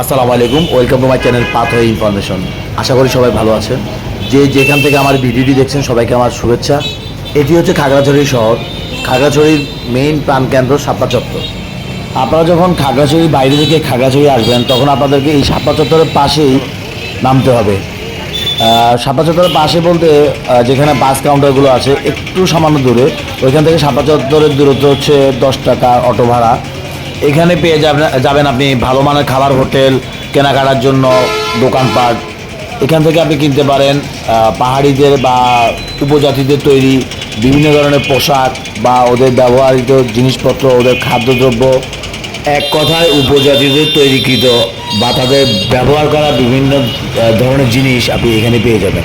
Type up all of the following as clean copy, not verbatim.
আসসালামু আলাইকুম, welcome to my channel pathway information. আশা করি সবাই ভালো আছেন। যেখান থেকে আমার ভিডিওটি দেখছেন সবাইকে আমার শুভেচ্ছা। এটি হচ্ছে খাগড়াছড়ি শহর, খাগড়াছড়ির মেইন প্রাণকেন্দ্র শাপলা চত্বর। আপনারা যখন খাগড়াছড়ির বাইরে থেকে খাগড়াছড়ি আসবেন তখন আপনাদেরকে এই শাপলা চত্বরের পাশেই নামতে হবে। শাপলা চত্বরের পাশে বলতে যেখানে বাস কাউন্টারগুলো আছে একটু সামান্য দূরে, ওইখান থেকে শাপলা চত্বরের দূরত্ব হচ্ছে 10 টাকা অটো ভাড়া। এখানে পেয়ে যাবেন আপনি ভালো মানের খাবার, হোটেল, কেনাকাটার জন্য দোকানপাট। এখান থেকে আপনি কিনতে পারেন পাহাড়িদের বা উপজাতিদের তৈরি বিভিন্ন ধরনের পোশাক বা ওদের ব্যবহৃত জিনিসপত্র, ওদের খাদ্যদ্রব্য, এক কথায় উপজাতিদের তৈরিকৃত বা তাদের ব্যবহার করা বিভিন্ন ধরনের জিনিস আপনি এখানে পেয়ে যাবেন।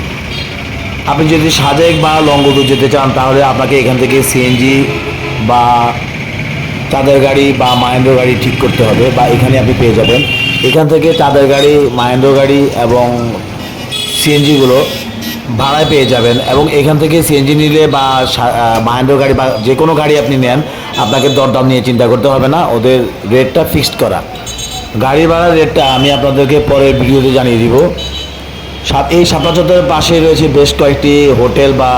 আপনি যদি সাজেক বা লংগদু যেতে চান তাহলে আপনাকে এখান থেকে সিএনজি বা চাঁদের গাড়ি বা মাহেন্দ্র গাড়ি ঠিক করতে হবে, বা এখানে আপনি পেয়ে যাবেন। এখান থেকে চাঁদের গাড়ি, মাহেন্দ্র গাড়ি এবং সিএনজিগুলো ভাড়ায় পেয়ে যাবেন। এবং এখান থেকে সিএনজি নিলে বা মাহেন্দ্র গাড়ি বা যে কোনো গাড়ি আপনি নেন, আপনাকে দরদাম নিয়ে চিন্তা করতে হবে না, ওদের রেটটা ফিক্সড করা। গাড়ি ভাড়ার রেটটা আমি আপনাদেরকে পরের ভিডিওতে জানিয়ে দিব। এই শাপলা চত্বরের পাশে রয়েছে বেশ কয়েকটি হোটেল বা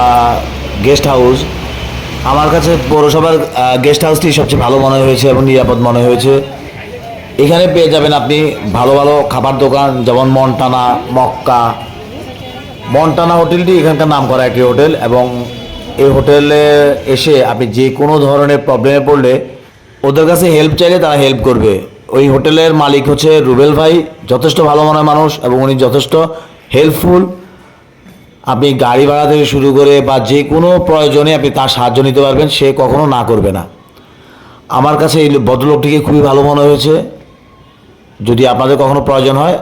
গেস্ট হাউস। আমার কাছে পৌরসভার গেস্ট হাউসটি সবচেয়ে ভালো মনে হয়েছে এবং নিরাপদ মনে হয়েছে। এখানে পেয়ে যাবেন আপনি ভালো ভালো খাবার দোকান, যেমন মন্টানা হোটেলটি এখানকার নাম করা একটি হোটেল, এবং এই হোটেলে এসে আপনি যে কোনো ধরনের প্রবলেমে পড়লে ওদের কাছে হেল্প চাইলে তারা হেল্প করবে। ওই হোটেলের মালিক হচ্ছে রুবেল ভাই, যথেষ্ট ভালো মনের মানুষ এবং উনি যথেষ্ট হেল্পফুল। আপনি গাড়ি ভাড়া থেকে শুরু করে বা যে কোনো প্রয়োজনে আপনি তার সাহায্য নিতে পারবেন, সে কখনো না করবে না। আমার কাছে এই ভদ্রলোকটিকে খুবই ভালো মনে হয়েছে। যদি আপনাদের কখনো প্রয়োজন হয়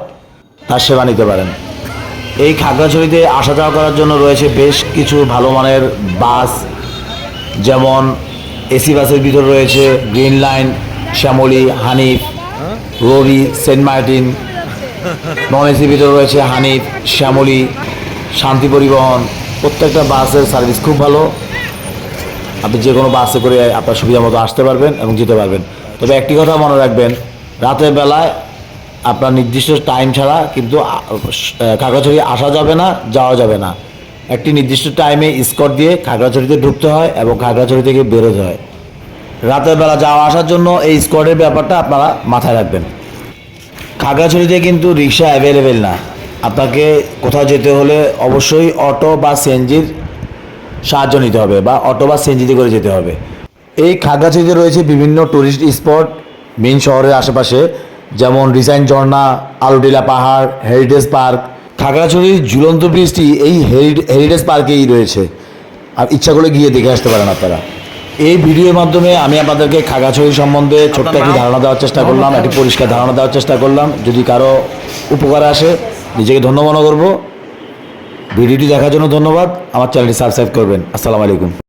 তার সেবা নিতে পারেন। এই খাগড়াছড়িতে আসা যাওয়া করার জন্য রয়েছে বেশ কিছু ভালো মানের বাস, যেমন এসি বাসের ভিতর রয়েছে গ্রিন লাইন, শ্যামলী, হানিফ, রবি, সেন্ট মার্টিন। নন এসির ভিতর রয়েছে হানিফ, শ্যামলী, শান্তি পরিবহন। প্রত্যেকটা বাসের সার্ভিস খুব ভালো। আপনি যে কোনো বাসে করে আপনার সুবিধা মতো আসতে পারবেন এবং যেতে পারবেন। তবে একটি কথা মনে রাখবেন, রাতের বেলায় আপনার নির্দিষ্ট টাইম ছাড়া কিন্তু খাগড়াছড়ি আসা যাবে না, যাওয়া যাবে না। একটি নির্দিষ্ট টাইমে স্কট দিয়ে খাগড়াছড়িতে ঢুকতে হয় এবং খাগড়াছড়ি থেকে বেরোতে হয়। রাতের বেলা যাওয়া আসার জন্য এই স্কটের ব্যাপারটা আপনারা মাথায় রাখবেন। খাগড়াছড়িতে কিন্তু রিক্সা অ্যাভেলেবেল না। আপনাকে কোথাও যেতে হলে অবশ্যই অটো বা সিএনজির সাহায্য নিতে হবে, বা অটো বা সিএনজিতে করে যেতে হবে। এই খাগড়াছড়িতে রয়েছে বিভিন্ন টুরিস্ট স্পট মেইন শহরের আশেপাশে, যেমন রিসাইন ঝর্ণা, আলুটিলা পাহাড়, হেরিটেজ পার্ক। খাগড়াছড়ির ঝুলন্ত ব্রিজটি এই হেরিটেজ পার্কেই রয়েছে, আর ইচ্ছা করে গিয়ে দেখে আসতে পারেন আপনারা। এই ভিডিওর মাধ্যমে আমি আপনাদেরকে খাগড়াছড়ি সম্বন্ধে ছোট্ট একটি ধারণা দেওয়ার চেষ্টা করলাম, একটি পরিষ্কার ধারণা দেওয়ার চেষ্টা করলাম। যদি কারো উপকার আসে নিজেকে ধন্য মনে করবো। ভিডিওটি দেখার জন্য ধন্যবাদ। আমার চ্যানেলটি সাবস্ক্রাইব করবেন। আসসালামু আলাইকুম।